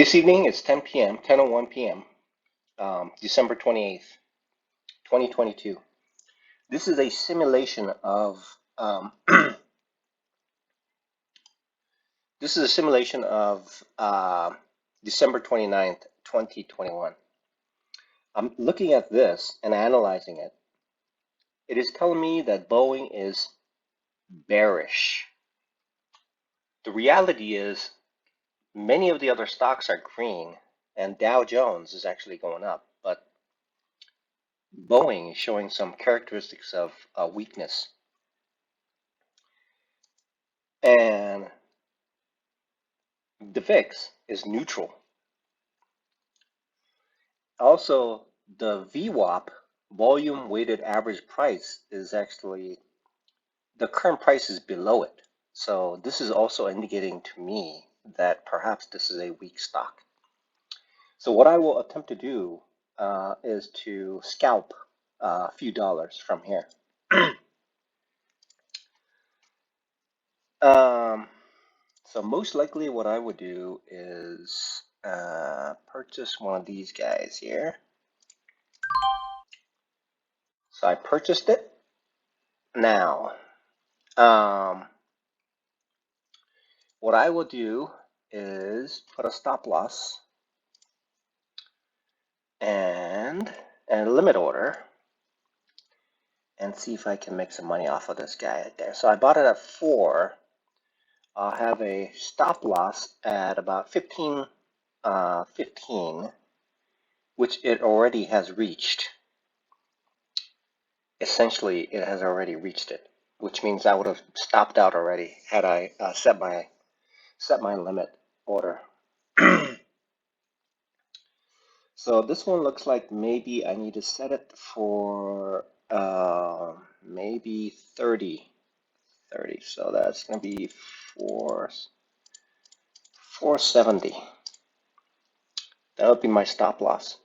This evening it's 10 p.m., 10:01 p.m., December 28th, 2022. This is a simulation of this is a simulation of December 29th, 2021. I'm looking at this and analyzing it. It is telling me that Boeing is bearish. The reality is many of the other stocks are green and Dow Jones is actually going up, but Boeing is showing some characteristics of weakness. And the VIX is neutral. Also, the VWAP, volume weighted average price, is actually, the current price is below it. So this is also indicating to me that perhaps this is a weak stock. So what I will attempt to do is to scalp a few dollars from here. So most likely what I would do is purchase one of these guys here. So I purchased it. Now, what I will do is put a stop loss and a limit order and see if I can make some money off of this guy right there. So I bought it at 4. I'll have a stop loss at about 15, which it already has reached. Essentially, it has already reached it, which means I would have stopped out already had I set my limit order. So this one looks like maybe I need to set it for maybe 30. So that's going to be 470. That would be my stop loss.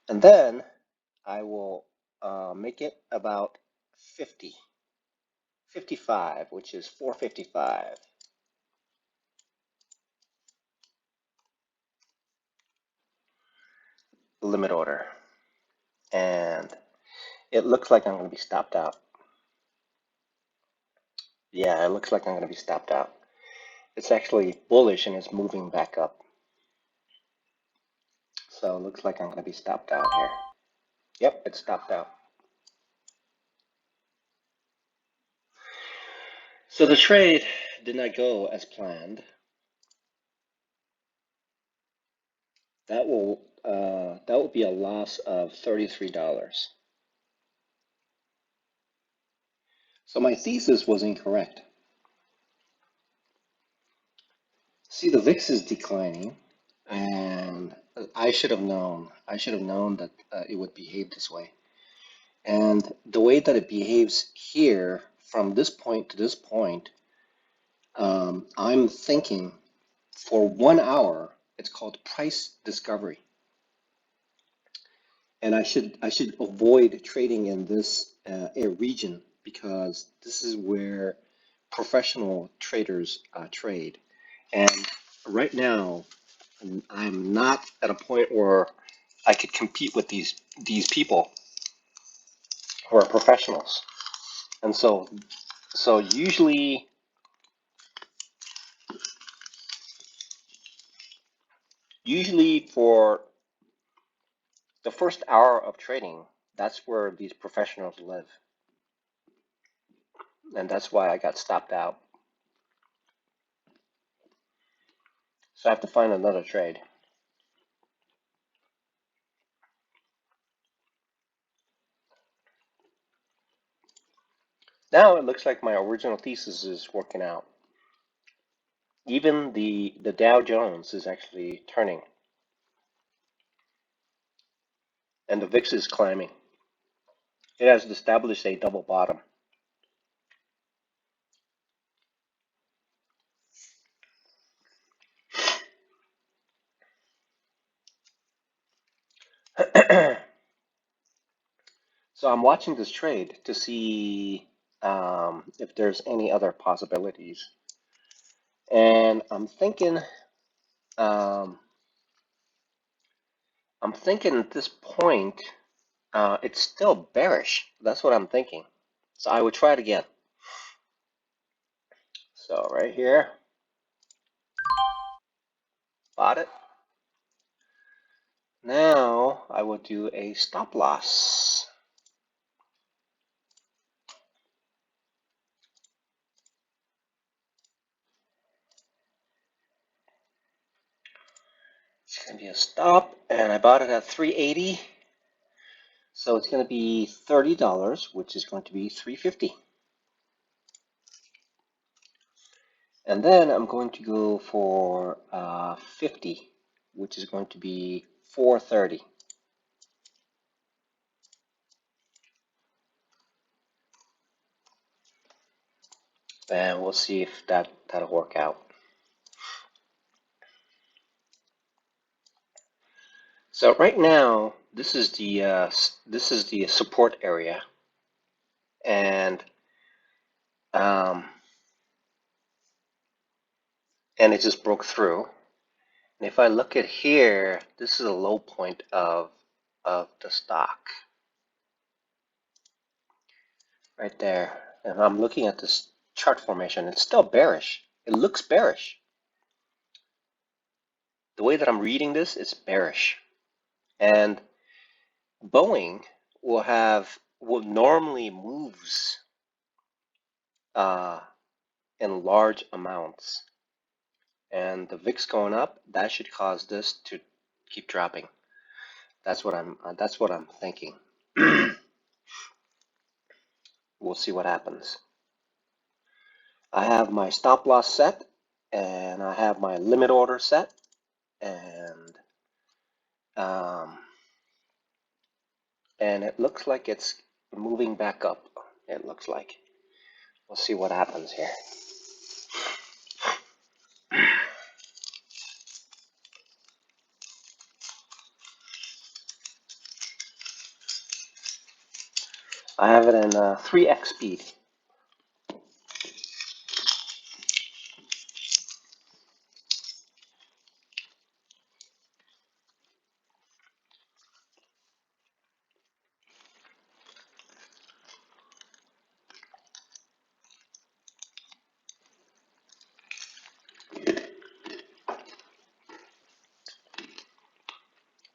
And then I will make it about 55, which is 455. Limit order. And it looks like I'm going to be stopped out. Yeah, it looks like I'm going to be stopped out. It's actually bullish and it's moving back up. So it looks like I'm going to be stopped out here. Yep, it's stopped out. So the trade did not go as planned. That will be a loss of $33. So my thesis was incorrect. See, the VIX is declining, and I should have known. I should have known that it would behave this way. And the way that it behaves here, from this point to this point, I'm thinking for 1 hour, it's called price discovery. And I should avoid trading in this region because this is where professional traders trade. And right now, I'm not at a point where I could compete with these people who are professionals. And so usually for the first hour of trading, that's where these professionals live. And that's why I got stopped out. So I have to find another trade. Now it looks like my original thesis is working out. Even the Dow Jones is actually turning. And the VIX is climbing. It has established a double bottom. So I'm watching this trade to see if there's any other possibilities. And I'm thinking I'm thinking at this point, it's still bearish. That's what I'm thinking. So I would try it again. So right here, bought it. Now I will do a stop loss. It's going to be a stop, and I bought it at 380. So it's going to be $30, which is going to be 350. And then I'm going to go for 50, which is going to be 430. And we'll see if that'll work out. So right now, this is the support area, and um, and it just broke through. And if I look at here, this is a low point of the stock right there. And I'm looking at this chart formation. It's still bearish. It looks bearish. The way that I'm reading this, it's bearish. And Boeing will normally moves in large amounts, and the VIX going up, that should cause this to keep dropping. That's what I'm thinking. We'll see what happens. I have my stop loss set, and I have my limit order set, and it looks like it's moving back up. It looks like. We'll see what happens here. I have it in 3x speed.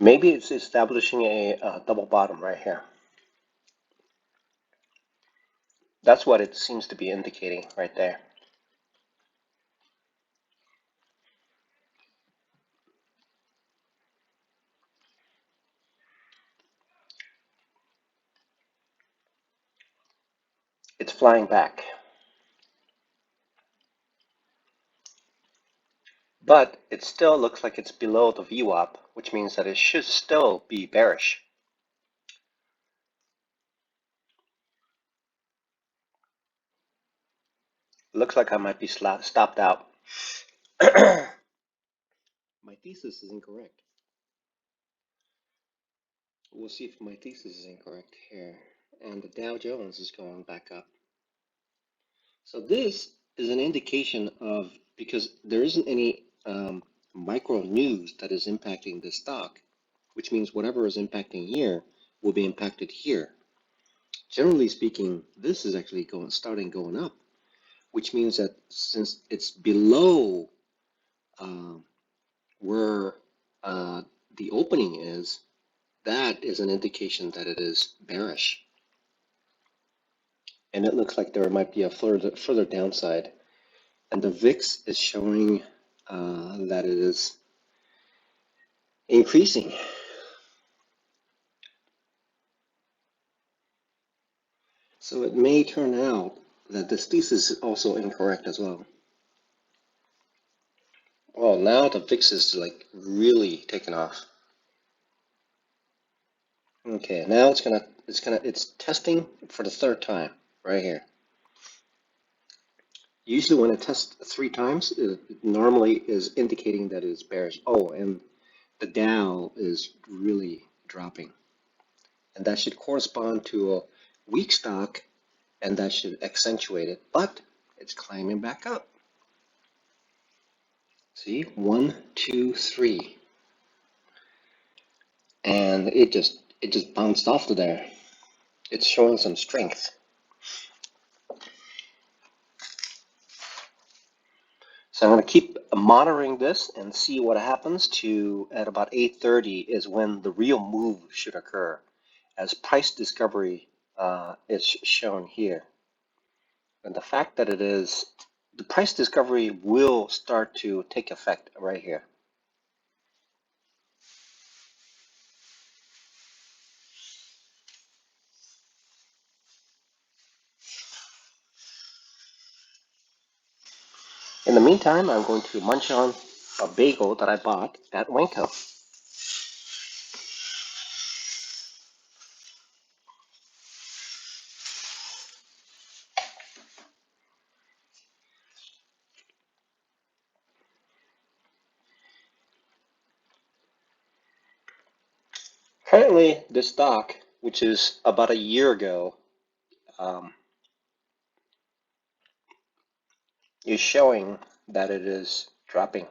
Maybe it's establishing a double bottom right here. That's what it seems to be indicating right there. It's flying back. But it still looks like it's below the VWAP, which means that it should still be bearish. Looks like I might be stopped out. My thesis is incorrect. We'll see if my thesis is incorrect here. And the Dow Jones is going back up. So this is an indication of, because there isn't any micro news that is impacting the stock, which means whatever is impacting here will be impacted here. Generally speaking, this is actually starting going up, which means that since it's below where the opening is, that is an indication that it is bearish. And it looks like there might be a further downside. And the VIX is showing that it is increasing. So it may turn out that this thesis is also incorrect as well. Well, now the VIX is like really taking off. Okay, now it's testing for the third time right here. Usually when it tests 3 times, it normally is indicating that it's bearish. Oh, and the Dow is really dropping. And that should correspond to a weak stock, and that should accentuate it, but it's climbing back up. See, 1, 2, 3. and it just bounced off to there. It's showing some strength. So I'm going to keep monitoring this and see what happens to at about 8:30 is when the real move should occur, as price discovery is shown here. And the fact that the price discovery will start to take effect right here. In the meantime, I'm going to munch on a bagel that I bought at Wenco. Currently, this stock, which is about a year ago, um, is showing that it is dropping.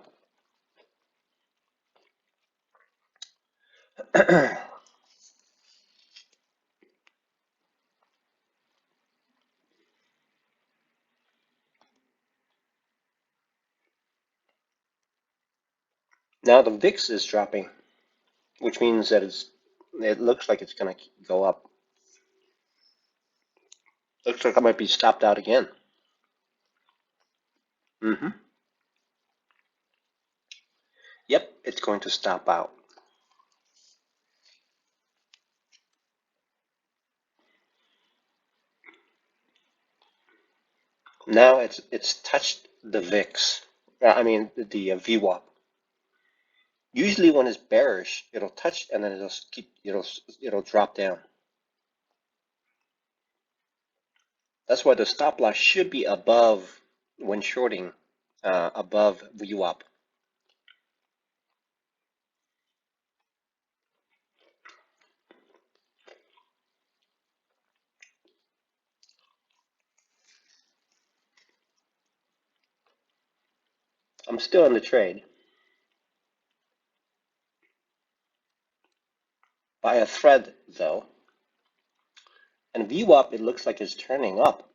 Now the VIX is dropping, which means that it looks like it's going to go up. Looks like I might be stopped out again. Mm-hmm. Yep, it's going to stop out. Now it's touched the VIX. I mean the VWAP. Usually when it's bearish, it'll touch and then it'll drop down. That's why the stop loss should be above when shorting, above VWAP. I'm still in the trade. By a thread though. And VWAP, it looks like it's turning up.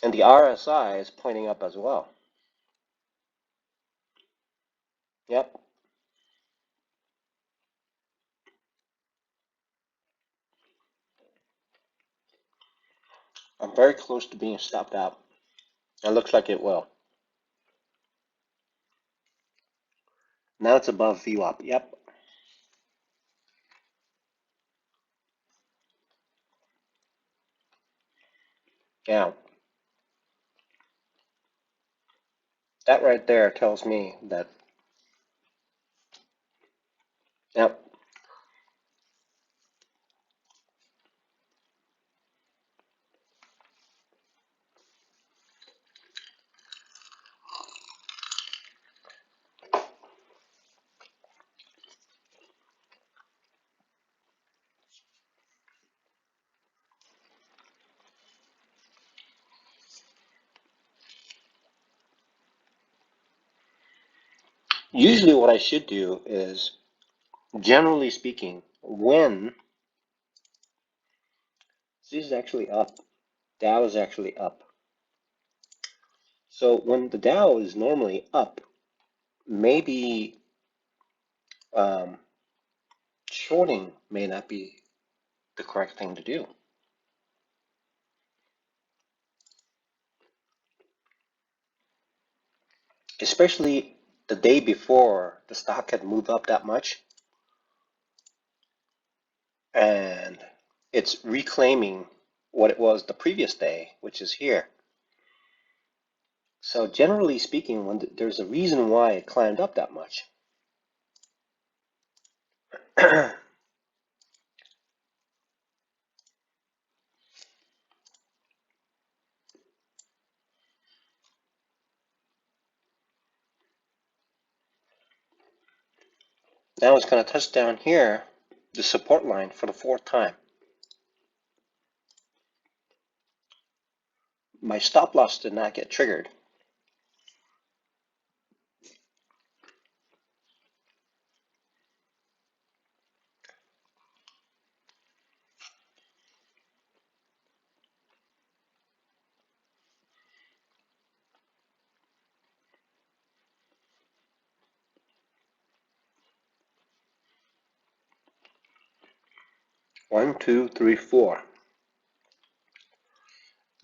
And the RSI is pointing up as well. Yep. I'm very close to being stopped out. It looks like it will. Now it's above VWAP. Yep. Yeah. That right there tells me that, yep. Usually what I should do is, generally speaking, when this is actually up, Dow is actually up. So when the Dow is normally up, maybe shorting may not be the correct thing to do. Especially the day before the stock had moved up that much, and it's reclaiming what it was the previous day, which is here. So generally speaking, when there's a reason why it climbed up that much. Now it's going to touch down here, the support line for the fourth time. My stop loss did not get triggered. One, two, three, four.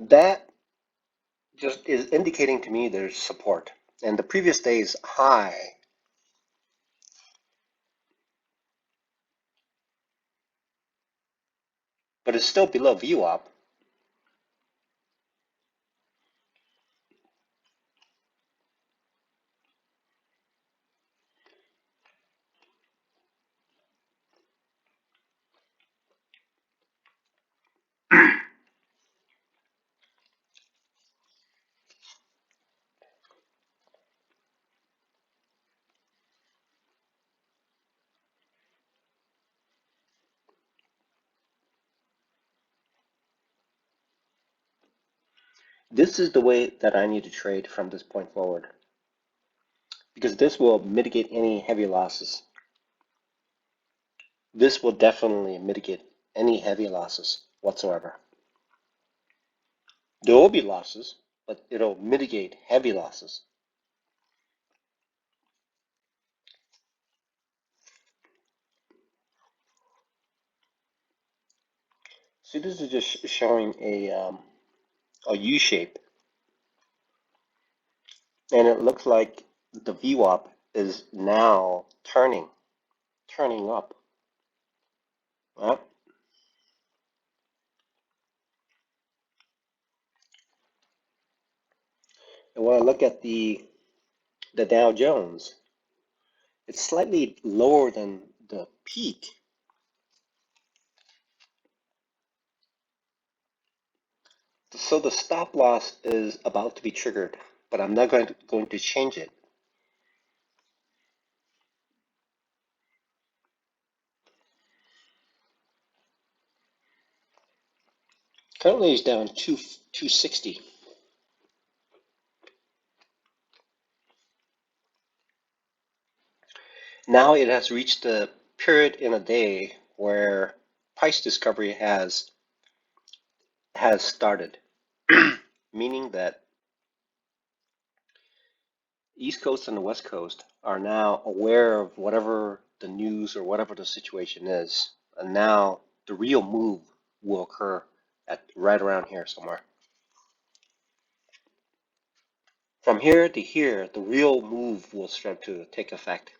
That just is indicating to me there's support. And the previous day's high, but it's still below VWAP. This is the way that I need to trade from this point forward, because this will mitigate any heavy losses. This will definitely mitigate any heavy losses whatsoever. There will be losses, but it'll mitigate heavy losses. See, this is just showing a U shape, and it looks like the VWAP is now turning up. Right? And when I look at the Dow Jones, it's slightly lower than the peak. So the stop loss is about to be triggered, but I'm not going to change it. Currently it's down 260. Now it has reached the period in a day where price discovery has started, meaning that East Coast and the West Coast are now aware of whatever the news or whatever the situation is, and now the real move will occur at right around here somewhere. From here to here, the real move will start to take effect.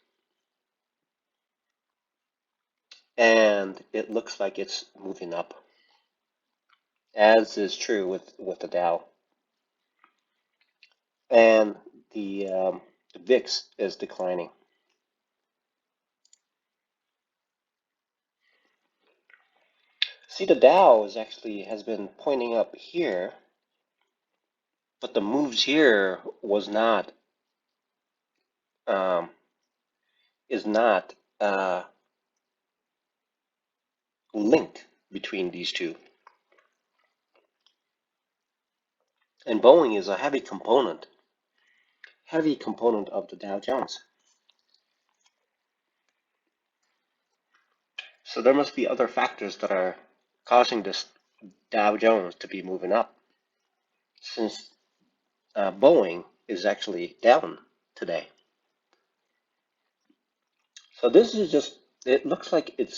And it looks like it's moving up, as is true with the Dow. And the VIX is declining. See, the Dow has been pointing up here, but the moves here was not is not linked between these two. And Boeing is a heavy component of the Dow Jones. So there must be other factors that are causing this Dow Jones to be moving up, since Boeing is actually down today. So this is just, it looks like it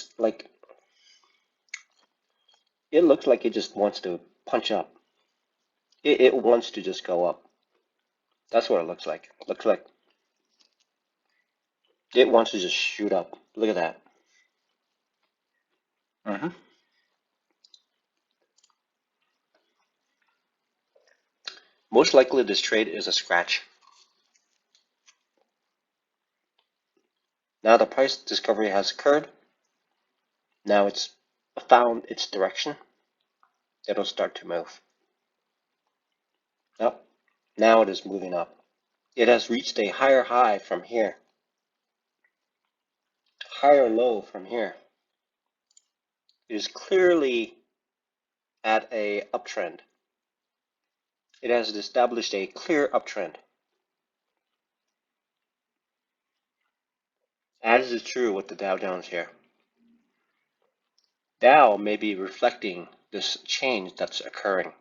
just wants to punch up. It wants to just go up. That's what it looks like. It looks like it wants to just shoot up. Look at that. Mm-hmm. Most likely this trade is a scratch. Now the price discovery has occurred. Now it's found its direction. It'll start to move. Up. Now it is moving up. It has reached a higher high from here. Higher low from here. It is clearly at a uptrend. It has established a clear uptrend. As is true with the Dow Jones here. Dow may be reflecting this change that's occurring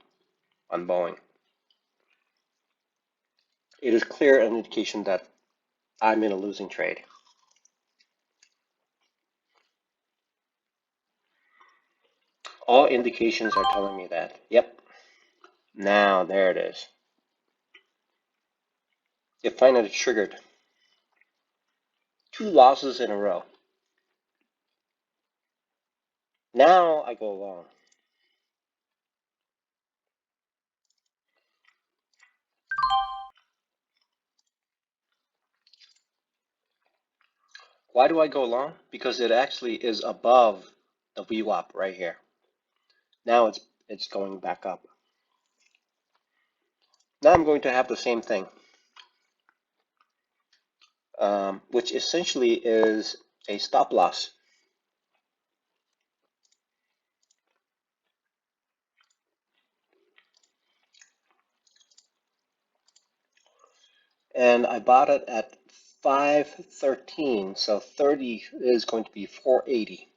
on Boeing. It is clear an indication that I'm in a losing trade. All indications are telling me that. Yep. Now, there it is. It finally triggered 2 losses in a row. Now I go long. Why do I go long? Because it actually is above the VWAP right here. Now it's going back up. Now I'm going to have the same thing, which essentially is a stop loss. And I bought it at 513, so 30 is going to be 480.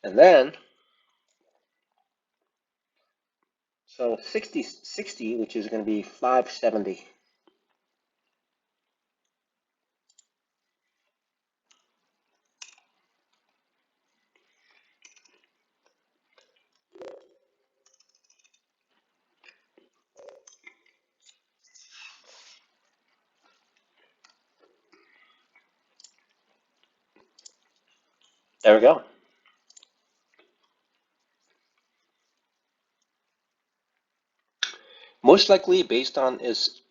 And then, so 60, which is going to be 570. There we go. Most likely based on its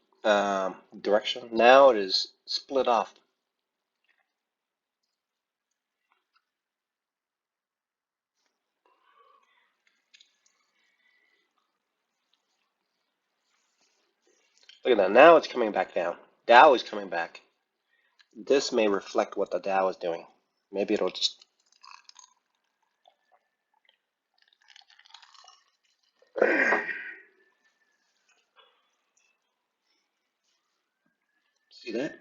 direction. Now it is split off. Look at that. Now it's coming back down. Dow is coming back. This may reflect what the Dow is doing. Maybe it'll just see that?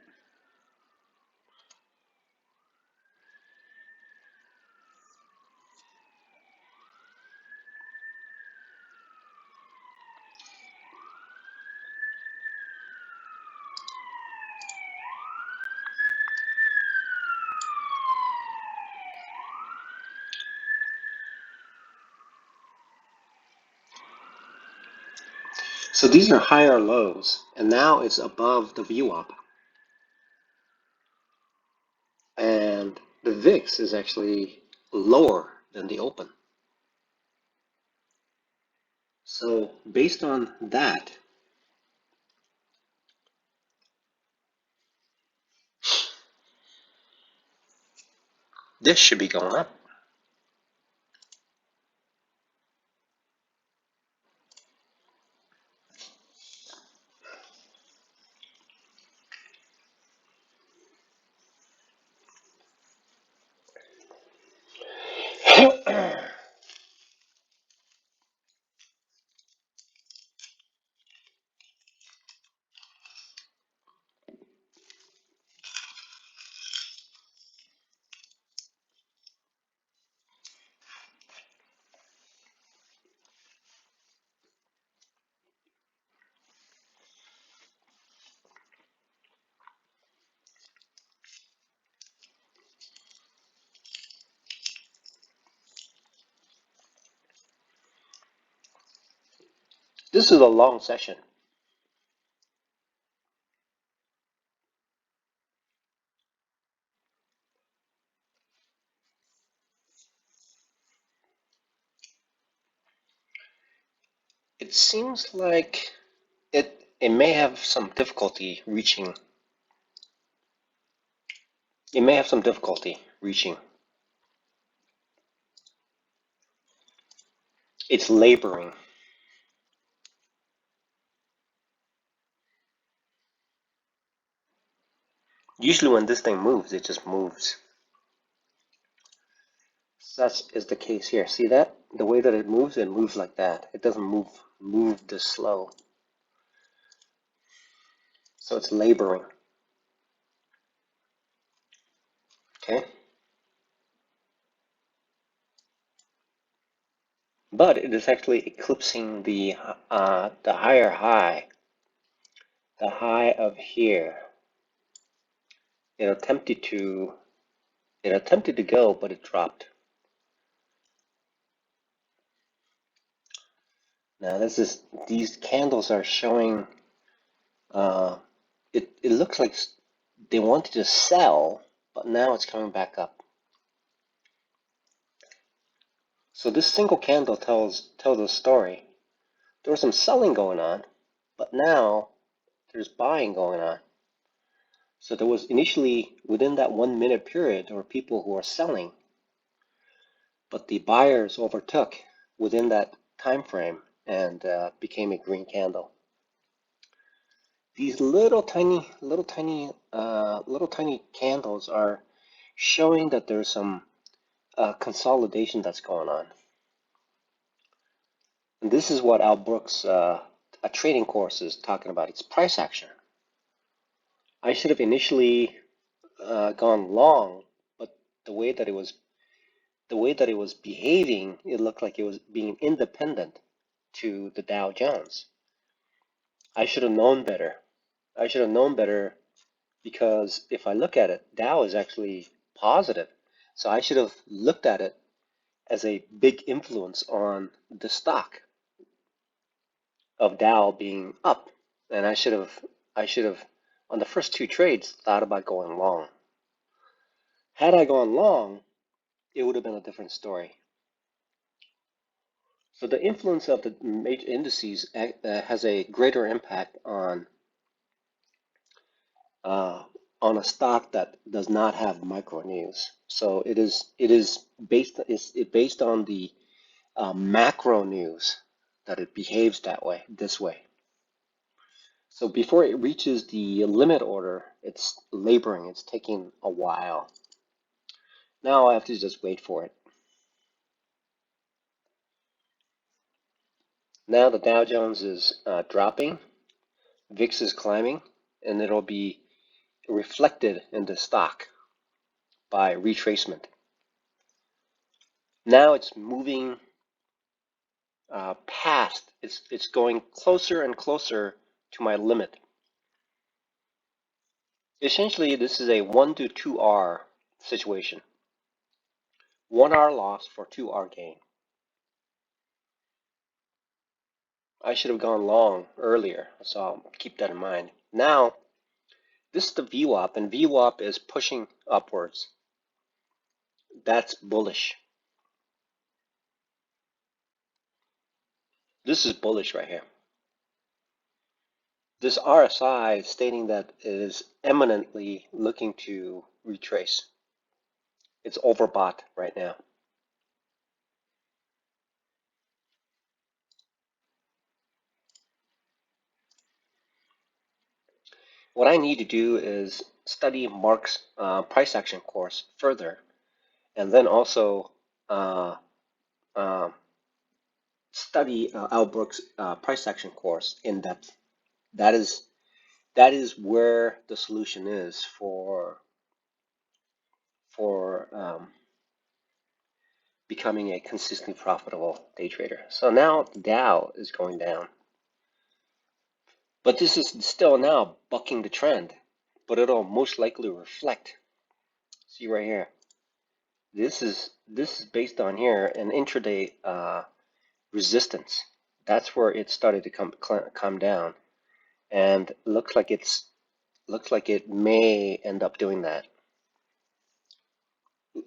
So these are higher lows, and now it's above the VWAP. And the VIX is actually lower than the open. So based on that, this should be going up. This is a long session. It seems like it may have some difficulty reaching. It may have some difficulty reaching. It's laboring. Usually when this thing moves, it just moves. Such is the case here. See that? The way that it moves like that. It doesn't move this slow. So it's laboring. Okay? But it is actually eclipsing the higher high, the high of here. It attempted to go, but it dropped. Now these candles are showing. It looks like they wanted to sell, but now it's coming back up. So this single candle tells a story. There was some selling going on, but now there's buying going on. So there was initially, within that 1 minute period, there were people who were selling, but the buyers overtook within that time frame and became a green candle. These little tiny candles are showing that there's some consolidation that's going on. And this is what Al Brooks, a trading course, is talking about. It's price action. I should have initially gone long, but the way that it was behaving, it looked like it was being independent to the Dow Jones. I should have known better. Because if I look at it, Dow is actually positive. So I should have looked at it as a big influence on the stock of Dow being up. And I should have on the first two trades thought about going long. Had I gone long, it would have been a different story. So the influence of the major indices has a greater impact on a stock that does not have micro news. So it is based on the macro news that it behaves this way. So before it reaches the limit order, it's laboring. It's taking a while. Now I have to just wait for it. Now the Dow Jones is dropping, VIX is climbing, and it'll be reflected in the stock by retracement. Now it's moving past, it's going closer and closer to my limit. Essentially, this is a 1 to 2R situation. 1R loss for 2R gain. I should have gone long earlier, so I'll keep that in mind. Now, this is the VWAP, and VWAP is pushing upwards. That's bullish. This is bullish right here. This RSI is stating that it is eminently looking to retrace. It's overbought right now. What I need to do is study Mark's price action course further, and then also study Al Brooks' price action course in depth. That is where the solution is for becoming a consistently profitable day trader. So now the Dow is going down, but this is still now bucking the trend, but it'll most likely reflect. See right here. This is based on here an intraday resistance. That's where it started to come down, and looks like it may end up doing that.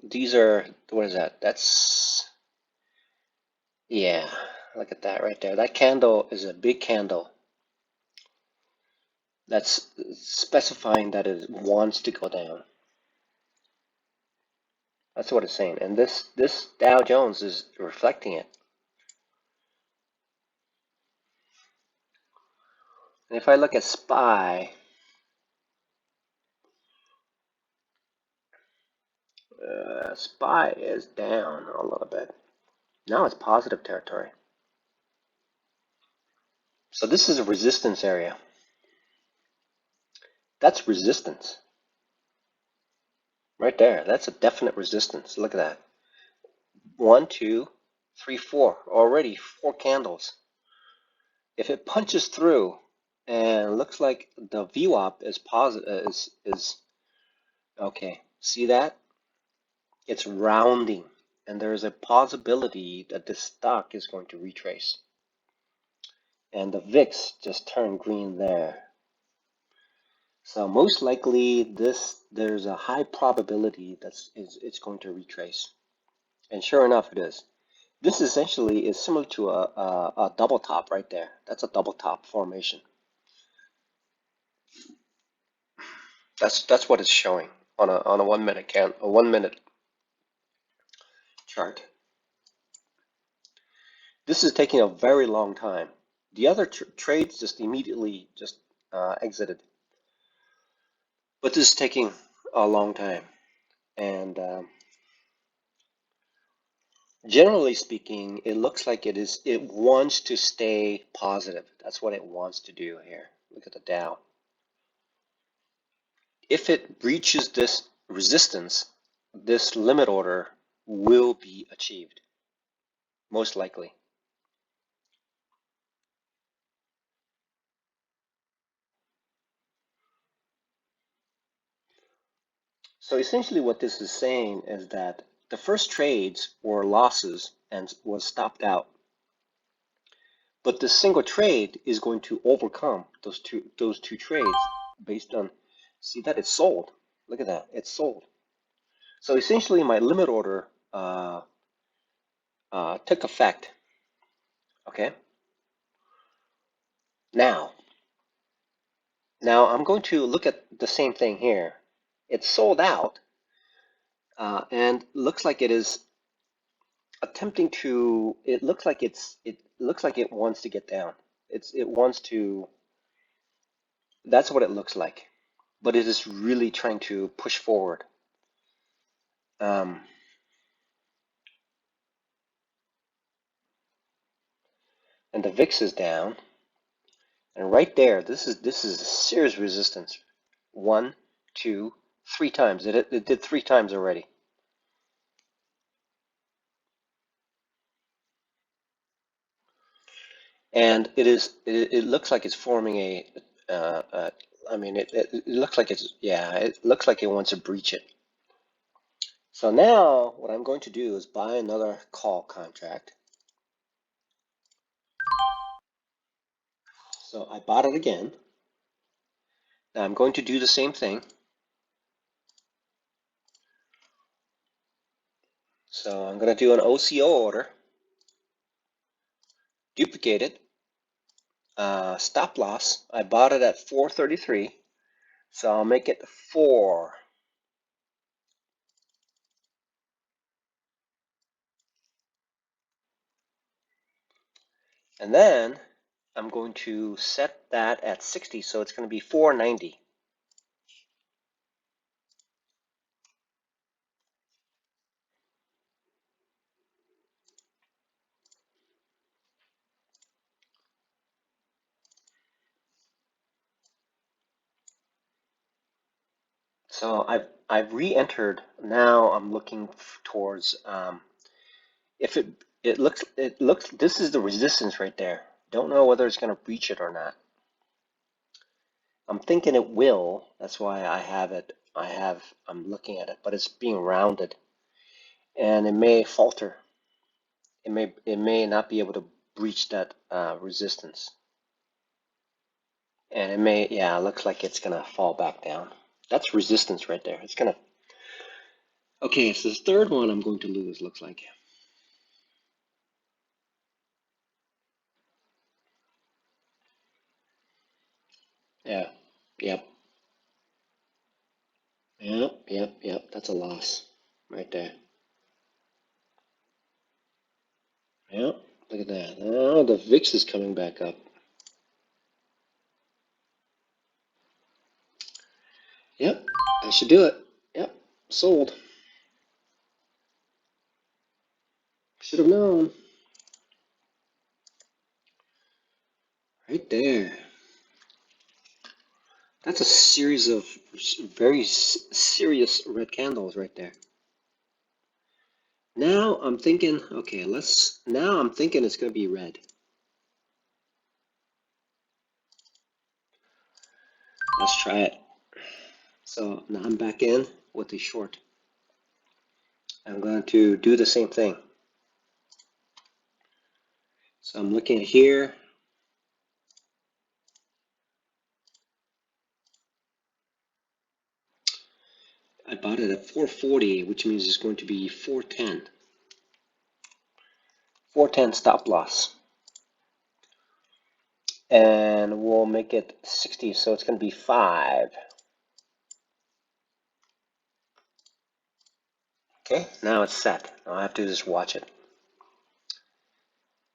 These are, what is that? That's, yeah, look at that right there. That candle is a big candle. That's specifying that it wants to go down. That's what it's saying. And this Dow Jones is reflecting it. And if I look at SPY, SPY is down a little bit. Now it's positive territory. So this is a resistance area. That's resistance. Right there. That's a definite resistance. Look at that. 1, 2, 3, 4. Already 4 candles. If it punches through and looks like the VWAP is positive, is okay. See that? It's rounding, and there is a possibility that this stock is going to retrace. And the VIX just turned green there. So most likely there's a high probability that it's going to retrace. And sure enough, it is. This essentially is similar to a double top right there. That's a double top formation. That's what it's showing on a 1 minute a 1 minute chart. This is taking a very long time. The other trades just immediately just exited, but this is taking a long time. And generally speaking, it looks like it wants to stay positive. That's what it wants to do here. Look at the Dow. If it breaches this resistance, this limit order will be achieved, most likely. So essentially what this is saying is that the first trades were losses and was stopped out. But this single trade is going to overcome those two trades based on, see that it's sold. Look at that, it's sold. So essentially my limit order took effect, okay? Now I'm going to look at the same thing here. It's sold out and looks like it is attempting to, it looks like it wants to get down. It wants to, that's what it looks like. But it is really trying to push forward. And the VIX is down. And right there, this is a serious resistance. 1, 2, 3 times. It did 3 times already. And it looks like it's forming I mean, it looks like it looks like it wants to breach it. So now what I'm going to do is buy another call contract. So I bought it again. Now I'm going to do the same thing. So I'm going to do an OCO order, duplicate it, stop loss. I bought it at 433, so I'll make it 4. And then I'm going to set that at 60, so it's going to be 490. So I've re-entered. Now I'm looking towards if it looks this is the resistance right there. Don't know whether it's going to breach it or not. I'm thinking it will. That's why I have it. I'm looking at it, but it's being rounded, and it may falter. It may not be able to breach that resistance, and it may, yeah, it looks like it's gonna fall back down. That's resistance right there. It's gonna. Okay, so the third one I'm going to lose. Looks like. Yeah. Yep. Yep. That's a loss right there. Yep. Look at that. Oh, the VIX is coming back up. Yep. I should do it. Yep. Sold. Should have known. Right there. That's a series of very serious red candles right there. Now I'm thinking, okay, now I'm thinking it's going to be red. Let's try it. So now I'm back in with the short. I'm going to do the same thing. So I'm looking at here. I bought it at 440, which means it's going to be 410. 410 stop loss. And we'll make it 60, so it's going to be 5. Okay, now it's set. Now I have to just watch it.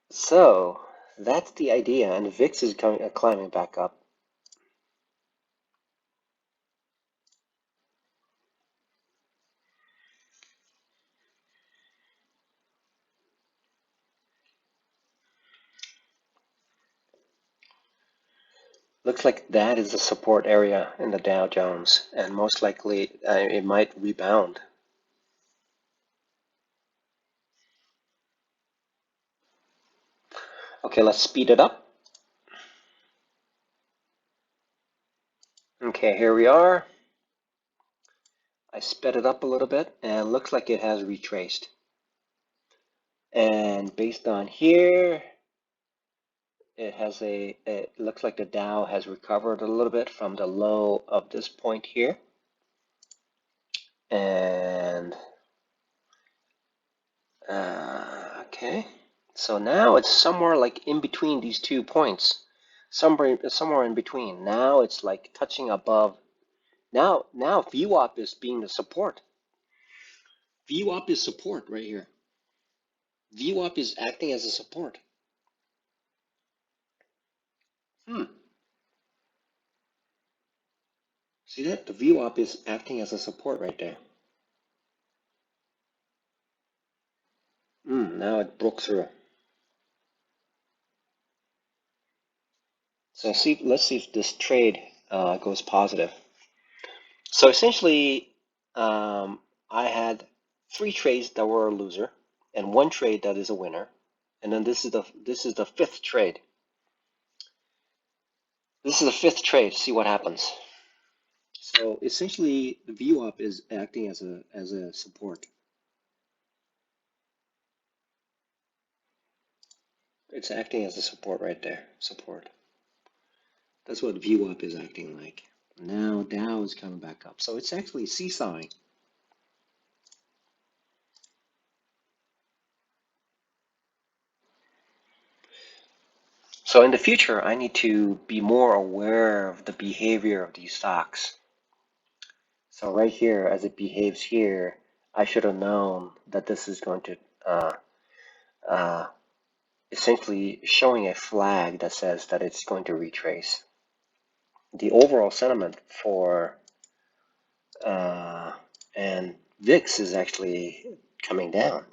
So that's the idea, and VIX is climbing back up. Looks like that is the support area in the Dow Jones, and most likely it might rebound. Okay, let's speed it up. Okay, here we are. I sped it up a little bit, and it looks like it has retraced. And based on here, it looks like the Dow has recovered a little bit from the low of this point here. And okay, so now it's somewhere like in between these 2 points, somewhere in between. Now it's like touching above. Now VWAP is being the support. VWAP is support right here. VWAP is acting as a support. See that? The VWAP is acting as a support right there. Now it broke through. So let's see if this trade goes positive. So essentially, I had 3 trades that were a loser and 1 trade that is a winner, and then this is the 5th trade. This is the 5th trade. See what happens. So essentially, the VWAP is acting as a support. It's acting as a support right there. Support. That's what VWAP is acting like. Now Dow is coming back up. So it's actually seesawing. So in the future, I need to be more aware of the behavior of these stocks. So right here, as it behaves here, I should have known that this is going to essentially showing a flag that says that it's going to retrace. The overall sentiment for and VIX is actually coming down.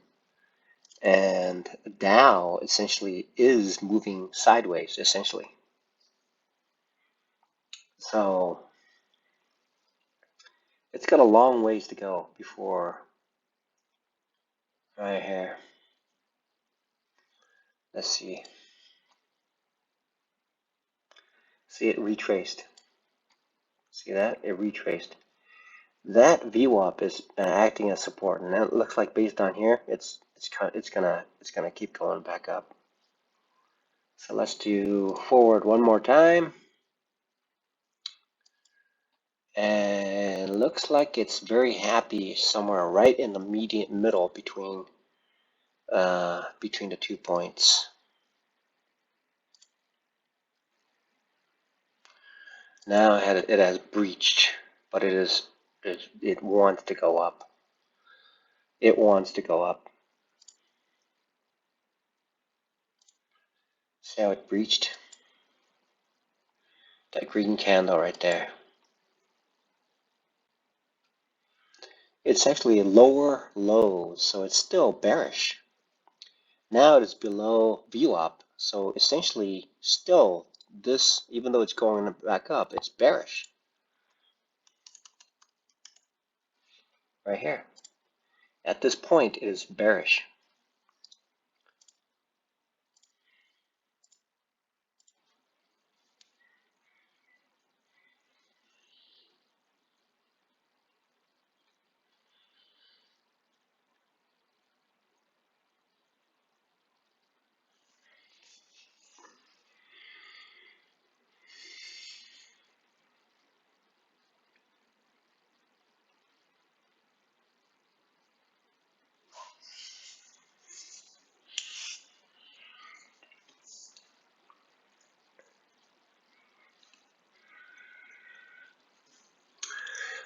And Dow essentially is moving sideways, essentially. So it's got a long ways to go before right here. Let's see. See, it retraced. See that? It retraced. That VWAP is acting as support, and that looks like based on here, it's gonna keep going back up. So let's do forward one more time. And looks like it's very happy somewhere right in the middle between the 2 points. Now it has breached, but it wants to go up. It wants to go up. See how it breached? That green candle right there. It's actually lower lows, so it's still bearish. Now it is below VWAP. So essentially, still, this, even though it's going back up, it's bearish. Right here. At this point, it is bearish.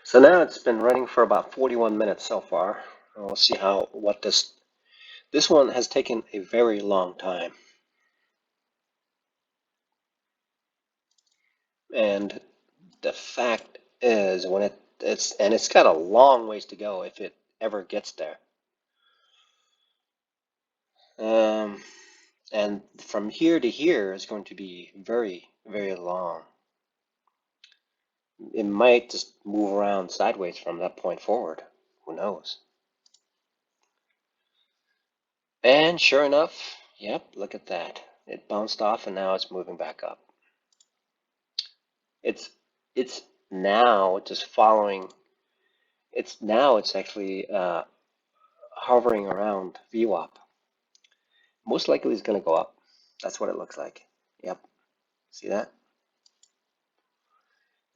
So now it's been running for about 41 minutes so far. We'll see what this one has taken a very long time. And the fact is, when it's got a long ways to go if it ever gets there. And from here to here is going to be very, very long. It might just move around sideways from that point forward. Who knows? And sure enough, yep, look at that. It bounced off and now it's moving back up. It's now just following. It's actually hovering around VWAP. Most likely it's going to go up. That's what it looks like. Yep. See that?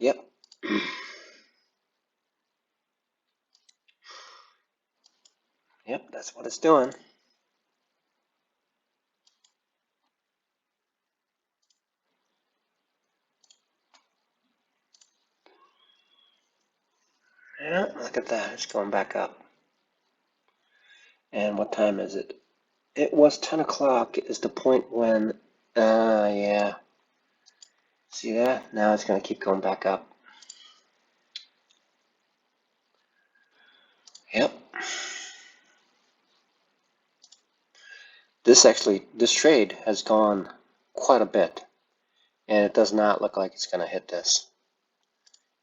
Yep. Yep, that's what it's doing. Yeah, look at that. It's going back up. And what time is it? It was 10 o'clock is the point when, yeah. See that? Now it's going to keep going back up. Yep. This trade has gone quite a bit, and it does not look like it's going to hit this.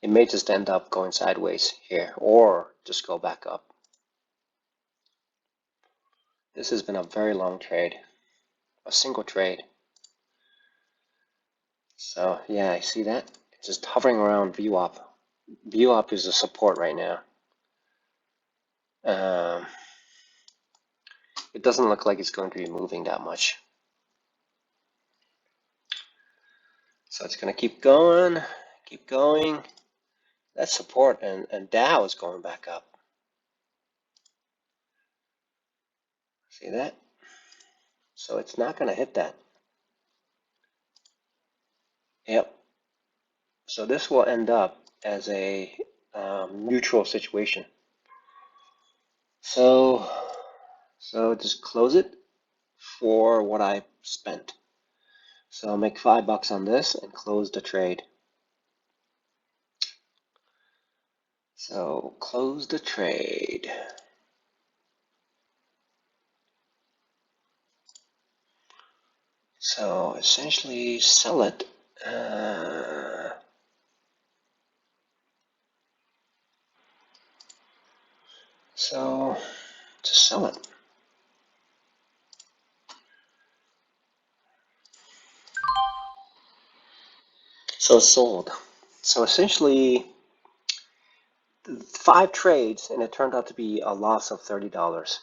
It may just end up going sideways here, or just go back up. This has been a very long trade, a single trade. So yeah, I see that. It's just hovering around VWAP. VWAP is a support right now. It doesn't look like it's going to be moving that much. So it's going to keep going, keep going. That's support, and Dow is going back up. See that? So it's not going to hit that. Yep. So this will end up as a neutral situation. So just close it for what I spent. So I'll make $5 on this and close the trade. So close the trade. So essentially sell it. So just sell it. So it's sold. So essentially 5 trades, and it turned out to be a loss of $30.